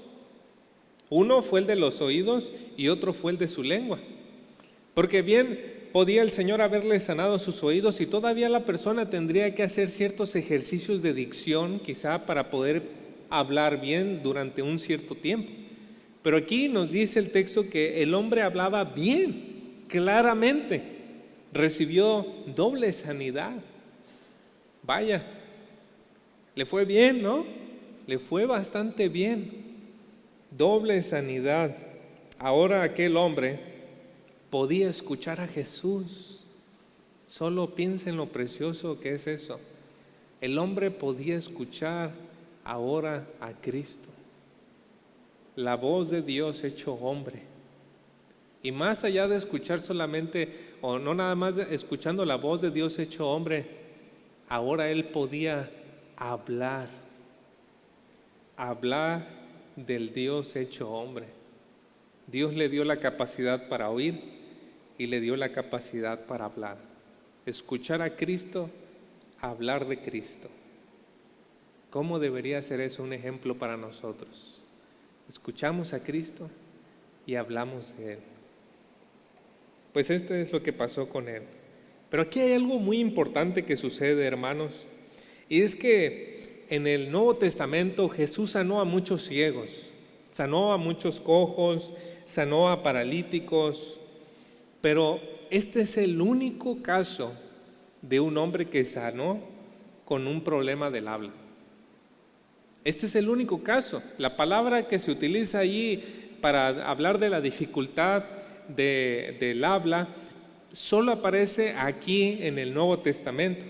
Uno fue el de los oídos y otro fue el de su lengua. Porque bien podía el Señor haberle sanado sus oídos y todavía la persona tendría que hacer ciertos ejercicios de dicción, quizá para poder hablar bien durante un cierto tiempo. Pero aquí nos dice el texto que el hombre hablaba bien, claramente recibió doble sanidad. Vaya, le fue bien, ¿no? Le fue bastante bien. Doble sanidad. Ahora aquel hombre podía escuchar a Jesús. Solo piensa en lo precioso que es eso. El hombre podía escuchar ahora a Cristo, la voz de Dios hecho hombre. Y más allá de escuchar solamente, o no nada más escuchando la voz de Dios hecho hombre, ahora él podía hablar del Dios hecho hombre. Dios le dio la capacidad para oír y le dio la capacidad para hablar. Escuchar a Cristo, hablar de Cristo. ¿Cómo debería ser eso un ejemplo para nosotros? Escuchamos a Cristo y hablamos de Él. Pues esto es lo que pasó con Él. Pero aquí hay algo muy importante que sucede, hermanos, y es que en el Nuevo Testamento Jesús sanó a muchos ciegos, sanó a muchos cojos, sanó a paralíticos, pero este es el único caso de un hombre que sanó con un problema del habla. Este es el único caso. La palabra que se utiliza allí para hablar de la dificultad del habla solo aparece aquí en el Nuevo Testamento.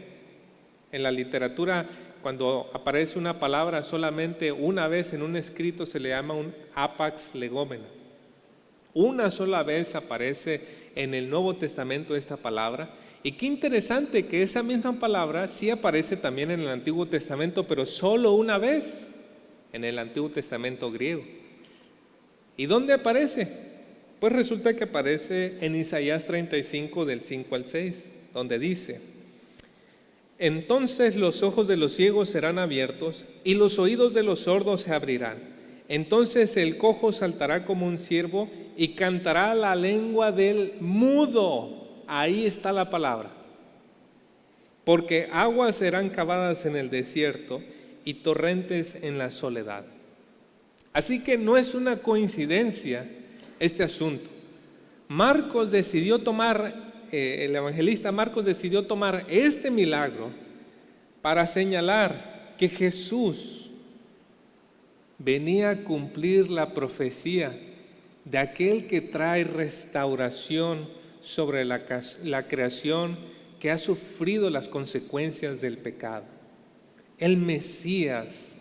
En la literatura, cuando aparece una palabra solamente una vez en un escrito, se le llama un hapax legomena. Una sola vez aparece en el Nuevo Testamento esta palabra. Y qué interesante que esa misma palabra sí aparece también en el Antiguo Testamento, pero solo una vez en el Antiguo Testamento griego. ¿Y dónde aparece? Pues resulta que aparece en Isaías 35 del 5 al 6, donde dice: entonces los ojos de los ciegos serán abiertos y los oídos de los sordos se abrirán. Entonces el cojo saltará como un ciervo y cantará la lengua del mudo. Ahí está la palabra. Porque aguas serán cavadas en el desierto y torrentes en la soledad. Así que no es una coincidencia este asunto. El evangelista Marcos decidió tomar este milagro para señalar que Jesús venía a cumplir la profecía de aquel que trae restauración sobre la creación que ha sufrido las consecuencias del pecado. El Mesías.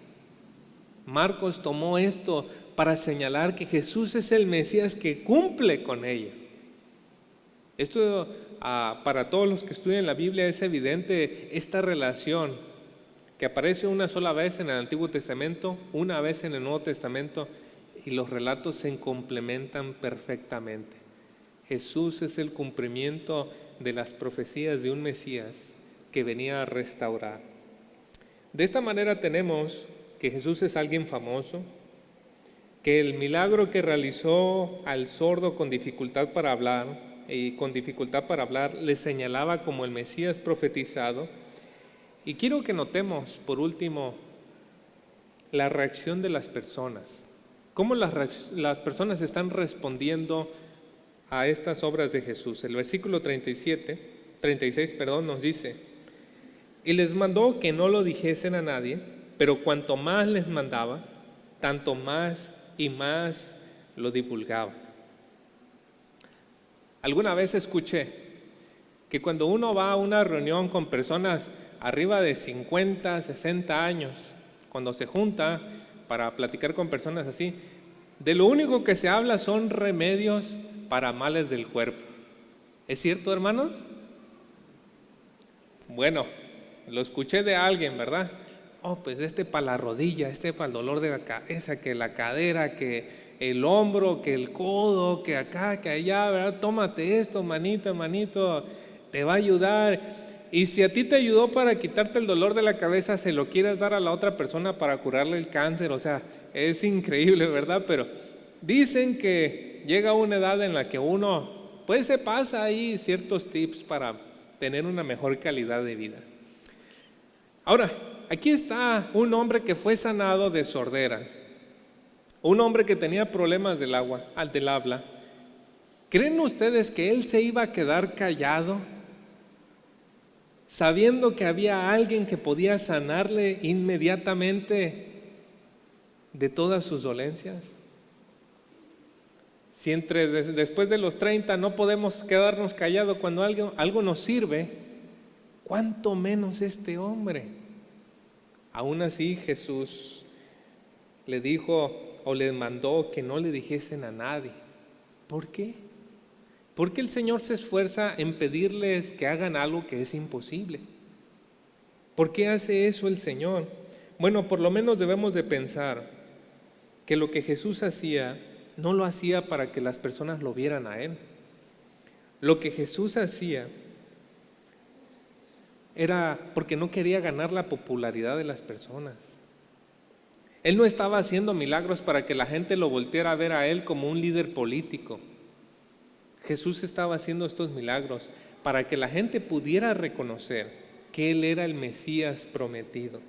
Marcos tomó esto para señalar que Jesús es el Mesías que cumple con ella. Esto para todos los que estudian la Biblia es evidente esta relación que aparece una sola vez en el Antiguo Testamento, una vez en el Nuevo Testamento, y los relatos se complementan perfectamente. Jesús es el cumplimiento de las profecías de un Mesías que venía a restaurar. De esta manera tenemos que Jesús es alguien famoso, que el milagro que realizó al sordo con dificultad para hablar le señalaba como el Mesías profetizado. Y quiero que notemos, por último, la reacción de las personas. Cómo las personas están respondiendo a estas obras de Jesús. El versículo 36 nos dice: y les mandó que no lo dijesen a nadie, pero cuanto más les mandaba, tanto más y más lo divulgaba. Alguna vez escuché que cuando uno va a una reunión con personas arriba de 50, 60 años, cuando se junta para platicar con personas así, de lo único que se habla son remedios para males del cuerpo. ¿Es cierto, hermanos? Bueno, lo escuché de alguien, ¿verdad? Pues este para la rodilla, este para el dolor de la cabeza, que la cadera, que el hombro, que el codo, que acá, que allá, ¿verdad? Tómate esto, manito, te va a ayudar. Y si a ti te ayudó para quitarte el dolor de la cabeza, se lo quieres dar a la otra persona para curarle el cáncer. O sea, es increíble, ¿verdad? Pero dicen que llega una edad en la que uno, pues se pasa ahí ciertos tips para tener una mejor calidad de vida. Ahora, aquí está un hombre que fue sanado de sordera, un hombre que tenía problemas del habla, ¿Creen ustedes que él se iba a quedar callado, sabiendo que había alguien que podía sanarle inmediatamente de todas sus dolencias? Si después de los 30 no podemos quedarnos callados cuando algo nos sirve, ¿cuánto menos este hombre? Aún así Jesús le dijo o les mandó que no le dijesen a nadie. ¿Por qué? Porque el Señor se esfuerza en pedirles que hagan algo que es imposible. ¿Por qué hace eso el Señor? Bueno, por lo menos debemos de pensar que lo que Jesús hacía no lo hacía para que las personas lo vieran a Él. Lo que Jesús hacía era porque no quería ganar la popularidad de las personas. Él no estaba haciendo milagros para que la gente lo volteara a ver a Él como un líder político. Jesús estaba haciendo estos milagros para que la gente pudiera reconocer que Él era el Mesías prometido.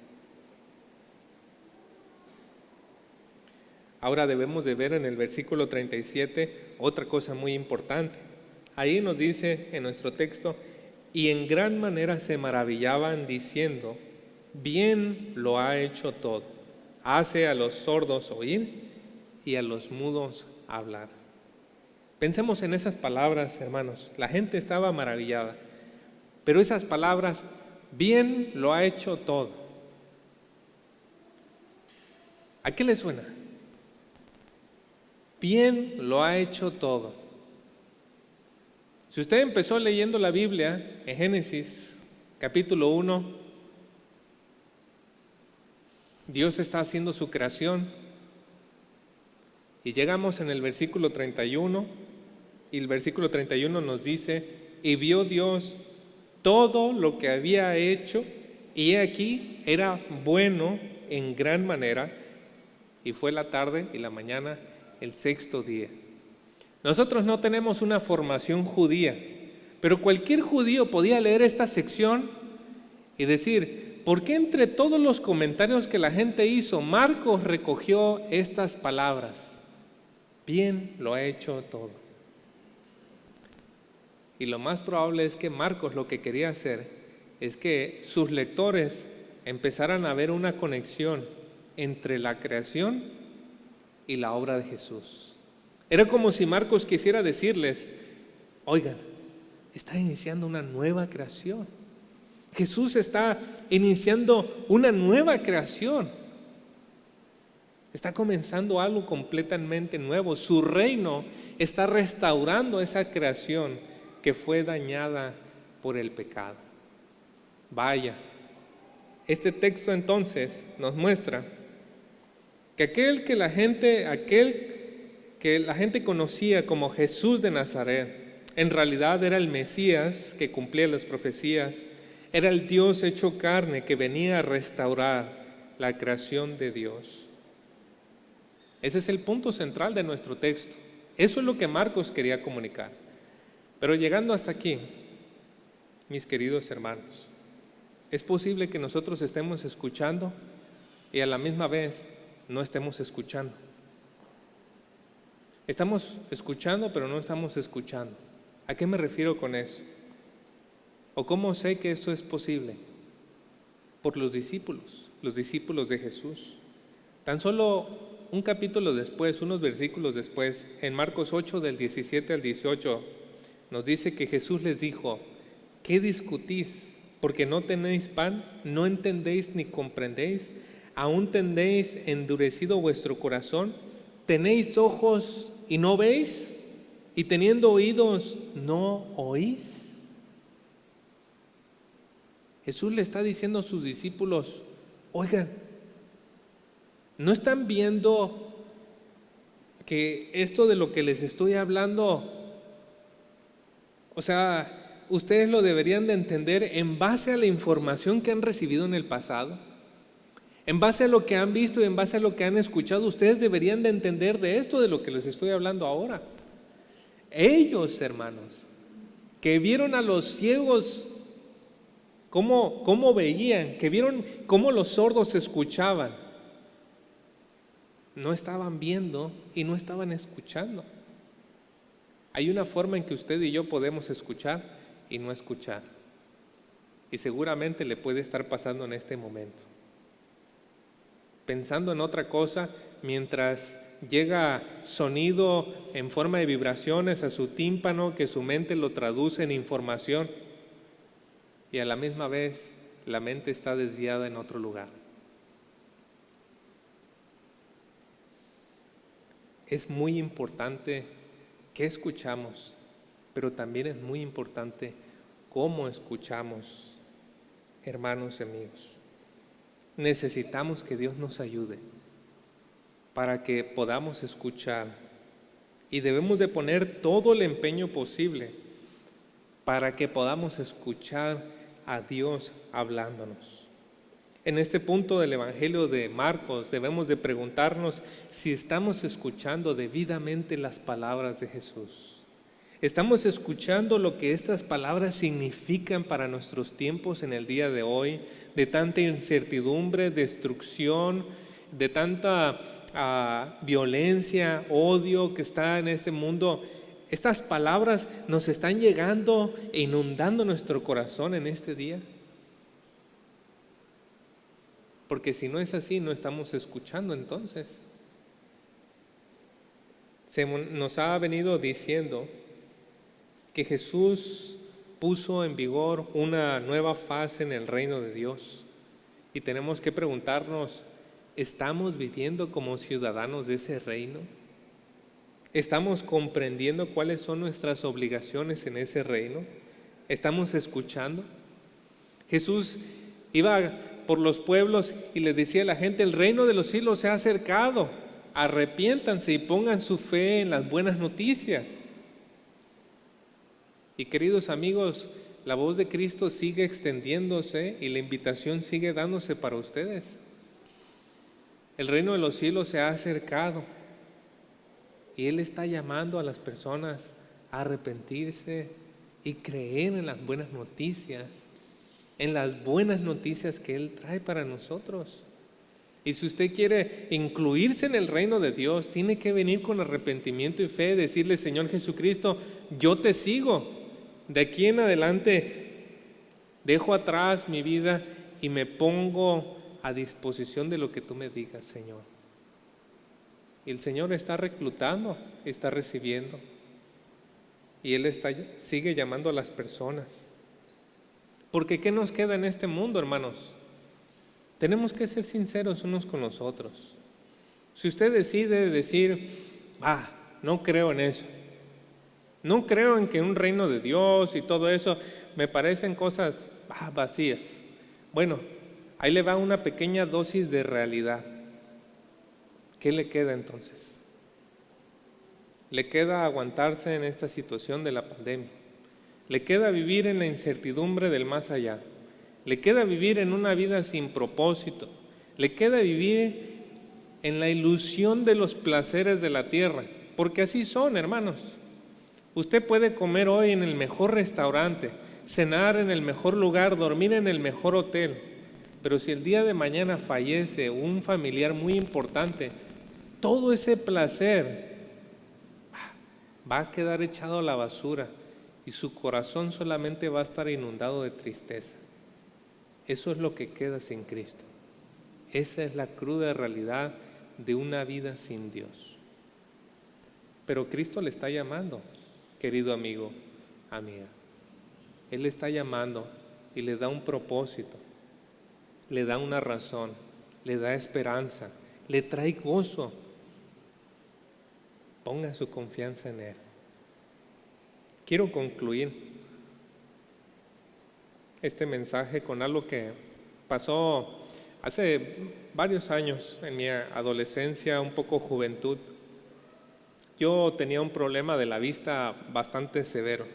Ahora debemos de ver en el versículo 37 otra cosa muy importante. Ahí nos dice en nuestro texto: y en gran manera se maravillaban diciendo, bien lo ha hecho todo, hace a los sordos oír y a los mudos hablar. Pensemos en esas palabras, hermanos. La gente estaba maravillada, pero esas palabras, bien lo ha hecho todo, ¿a qué le suena? Bien lo ha hecho todo. Si usted empezó leyendo la Biblia en Génesis capítulo 1, Dios está haciendo su creación y llegamos en el versículo 31 y el versículo 31 nos dice: y vio Dios todo lo que había hecho y he aquí era bueno en gran manera, y fue la tarde y la mañana el sexto día. Nosotros no tenemos una formación judía, pero cualquier judío podía leer esta sección y decir: ¿por qué entre todos los comentarios que la gente hizo, Marcos recogió estas palabras? Bien lo ha hecho todo. Y lo más probable es que Marcos lo que quería hacer es que sus lectores empezaran a ver una conexión entre la creación y la obra de Jesús. Era como si Marcos quisiera decirles: oigan, está iniciando una nueva creación. Jesús está iniciando una nueva creación. Está comenzando algo completamente nuevo. Su reino está restaurando esa creación que fue dañada por el pecado. Vaya, este texto entonces nos muestra que aquel que la gente conocía como Jesús de Nazaret, en realidad era el Mesías que cumplía las profecías, era el Dios hecho carne que venía a restaurar la creación de Dios. Ese es el punto central de nuestro texto. Eso es lo que Marcos quería comunicar. Pero llegando hasta aquí, mis queridos hermanos, es posible que nosotros estemos escuchando y a la misma vez no estemos escuchando. Estamos escuchando, pero no estamos escuchando. ¿A qué me refiero con eso? ¿O cómo sé que esto es posible? Por los discípulos de Jesús. Tan solo un capítulo después, unos versículos después, en Marcos 8 del 17 al 18, nos dice que Jesús les dijo: ¿qué discutís? Porque no tenéis pan, no entendéis ni comprendéis, aún tenéis endurecido vuestro corazón, tenéis ojos y no veis, y teniendo oídos no oís. Jesús le está diciendo a sus discípulos: oigan, ¿no están viendo que esto de lo que les estoy hablando, o sea, ustedes lo deberían de entender en base a la información que han recibido en el pasado? En base a lo que han visto y en base a lo que han escuchado, ustedes deberían de entender de esto de lo que les estoy hablando ahora. Ellos, hermanos, que vieron a los ciegos cómo veían, que vieron cómo los sordos escuchaban, no estaban viendo y no estaban escuchando. Hay una forma en que usted y yo podemos escuchar y no escuchar. Y seguramente le puede estar pasando en este momento. Pensando en otra cosa mientras llega sonido en forma de vibraciones a su tímpano, que su mente lo traduce en información, y a la misma vez la mente está desviada en otro lugar. Es muy importante qué escuchamos, pero también es muy importante cómo escuchamos, hermanos y amigos. Necesitamos que Dios nos ayude para que podamos escuchar, y debemos de poner todo el empeño posible para que podamos escuchar a Dios hablándonos. En este punto del Evangelio de Marcos debemos de preguntarnos si estamos escuchando debidamente las palabras de Jesús. ¿Estamos escuchando lo que estas palabras significan para nuestros tiempos en el día de hoy, de tanta incertidumbre, destrucción, de tanta violencia, odio que está en este mundo? ¿Estas palabras nos están llegando e inundando nuestro corazón en este día? Porque si no es así, no estamos escuchando entonces. Nos ha venido diciendo que Jesús puso en vigor una nueva fase en el reino de Dios. Y tenemos que preguntarnos, ¿estamos viviendo como ciudadanos de ese reino? ¿Estamos comprendiendo cuáles son nuestras obligaciones en ese reino? ¿Estamos escuchando? Jesús iba por los pueblos y les decía a la gente, el reino de los cielos se ha acercado, arrepiéntanse y pongan su fe en las buenas noticias. Y queridos amigos, la voz de Cristo sigue extendiéndose y la invitación sigue dándose para ustedes. El reino de los cielos se ha acercado y Él está llamando a las personas a arrepentirse y creer en las buenas noticias, en las buenas noticias que Él trae para nosotros. Y si usted quiere incluirse en el reino de Dios, tiene que venir con arrepentimiento y fe, decirle, Señor Jesucristo, yo te sigo. De aquí en adelante dejo atrás mi vida y me pongo a disposición de lo que tú me digas, Señor. Y el Señor está reclutando, está recibiendo. Y Él sigue llamando a las personas. Porque ¿qué nos queda en este mundo, hermanos? Tenemos que ser sinceros unos con los otros. Si usted decide decir, no creo en eso, no creo en que un reino de Dios y todo eso, me parecen cosas vacías. Bueno, ahí le va una pequeña dosis de realidad. ¿Qué le queda entonces? Le queda aguantarse en esta situación de la pandemia. Le queda vivir en la incertidumbre del más allá. Le queda vivir en una vida sin propósito. Le queda vivir en la ilusión de los placeres de la tierra. Porque así son, hermanos. Usted puede comer hoy en el mejor restaurante, cenar en el mejor lugar, dormir en el mejor hotel. Pero si el día de mañana fallece un familiar muy importante, todo ese placer va a quedar echado a la basura y su corazón solamente va a estar inundado de tristeza. Eso es lo que queda sin Cristo. Esa es la cruda realidad de una vida sin Dios. Pero Cristo le está llamando, querido amigo, amiga. Él le está llamando y le da un propósito, le da una razón, le da esperanza, le trae gozo. Ponga su confianza en Él. Quiero concluir este mensaje con algo que pasó hace varios años en mi adolescencia, un poco juventud. Yo tenía un problema de la vista bastante severo.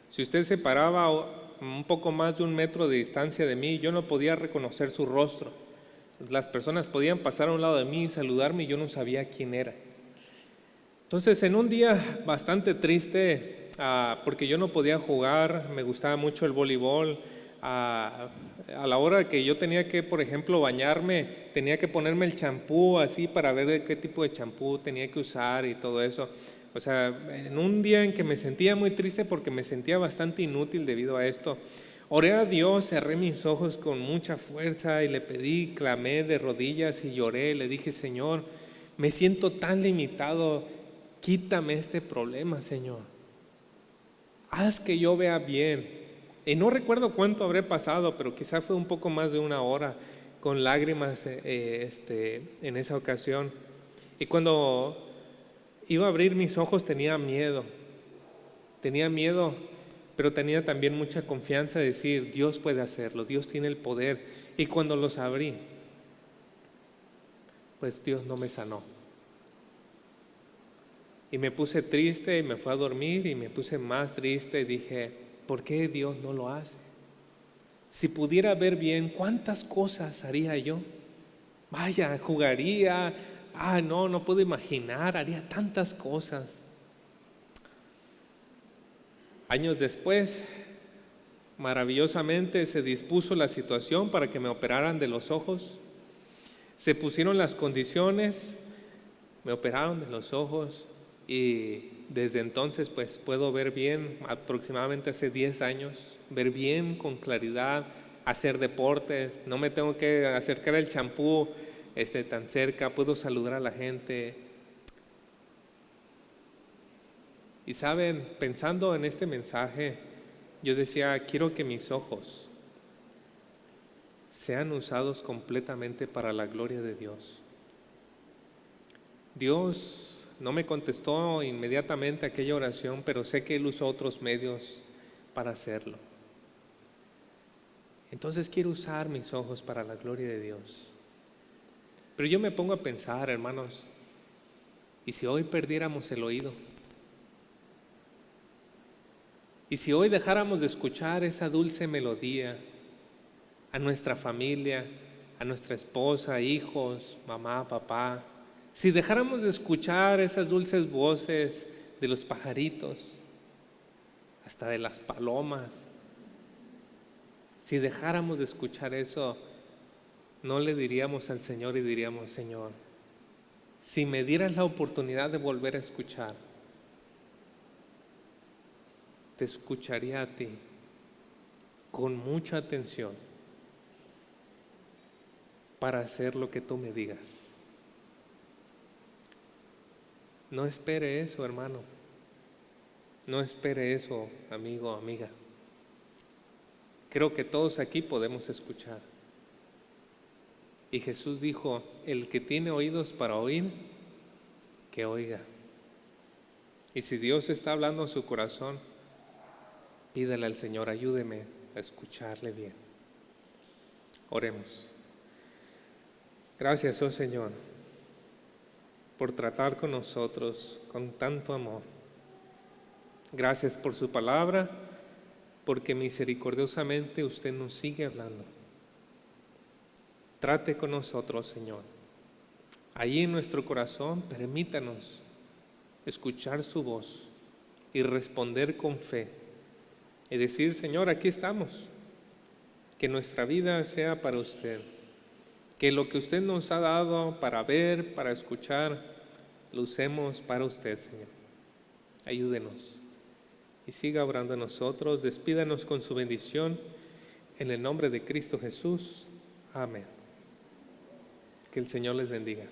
Si usted se paraba un poco más de 1 metro de distancia de mí, yo no podía reconocer su rostro. Las personas podían pasar a un lado de mí y saludarme y yo no sabía quién era. Entonces, en un día bastante triste, porque yo no podía jugar, me gustaba mucho el voleibol, a la hora que yo tenía que, por ejemplo, bañarme, tenía que ponerme el champú así para ver de qué tipo de champú tenía que usar y todo eso. O sea, en un día en que me sentía muy triste porque me sentía bastante inútil debido a esto, oré a Dios, cerré mis ojos con mucha fuerza y le pedí, clamé de rodillas y lloré. Le dije, Señor, me siento tan limitado, quítame este problema, Señor. Haz que yo vea bien. Y no recuerdo cuánto habré pasado, pero quizá fue un poco más de 1 hora con lágrimas en esa ocasión. Y cuando iba a abrir mis ojos tenía miedo, pero tenía también mucha confianza de decir, Dios puede hacerlo, Dios tiene el poder. Y cuando los abrí, pues Dios no me sanó. Y me puse triste y me fui a dormir y me puse más triste y dije, ¿por qué Dios no lo hace? Si pudiera ver bien, ¿cuántas cosas haría yo? Vaya, jugaría, no puedo imaginar, haría tantas cosas. Años después, maravillosamente se dispuso la situación para que me operaran de los ojos. Se pusieron las condiciones, me operaron de los ojos y desde entonces pues puedo ver bien, aproximadamente hace 10 años, ver bien con claridad, hacer deportes, no me tengo que acercar al champú tan cerca, puedo saludar a la gente. Y saben, pensando en este mensaje, yo decía, quiero que mis ojos sean usados completamente para la gloria de Dios. Dios no me contestó inmediatamente aquella oración, pero sé que Él usó otros medios para hacerlo. Entonces quiero usar mis ojos para la gloria de Dios. Pero yo me pongo a pensar, hermanos, ¿y si hoy perdiéramos el oído? ¿Y si hoy dejáramos de escuchar esa dulce melodía a nuestra familia, a nuestra esposa, hijos, mamá, papá? Si dejáramos de escuchar esas dulces voces de los pajaritos, hasta de las palomas, si dejáramos de escuchar eso, no le diríamos al Señor y diríamos, Señor, si me dieras la oportunidad de volver a escuchar, te escucharía a ti con mucha atención para hacer lo que tú me digas. No espere eso, hermano. No espere eso, amigo, amiga. Creo que todos aquí podemos escuchar. Y Jesús dijo, el que tiene oídos para oír, que oiga. Y si Dios está hablando a su corazón, pídale al Señor, ayúdeme a escucharle bien. Oremos. Gracias, oh Señor, por tratar con nosotros con tanto amor. Gracias por su palabra, porque misericordiosamente usted nos sigue hablando. Trate con nosotros, Señor. Allí en nuestro corazón, permítanos escuchar su voz y responder con fe. Y decir, Señor, aquí estamos. Que nuestra vida sea para usted. Que lo que usted nos ha dado para ver, para escuchar, lo usemos para usted, Señor. Ayúdenos. Y siga obrando en nosotros. Despídanos con su bendición. En el nombre de Cristo Jesús. Amén. Que el Señor les bendiga.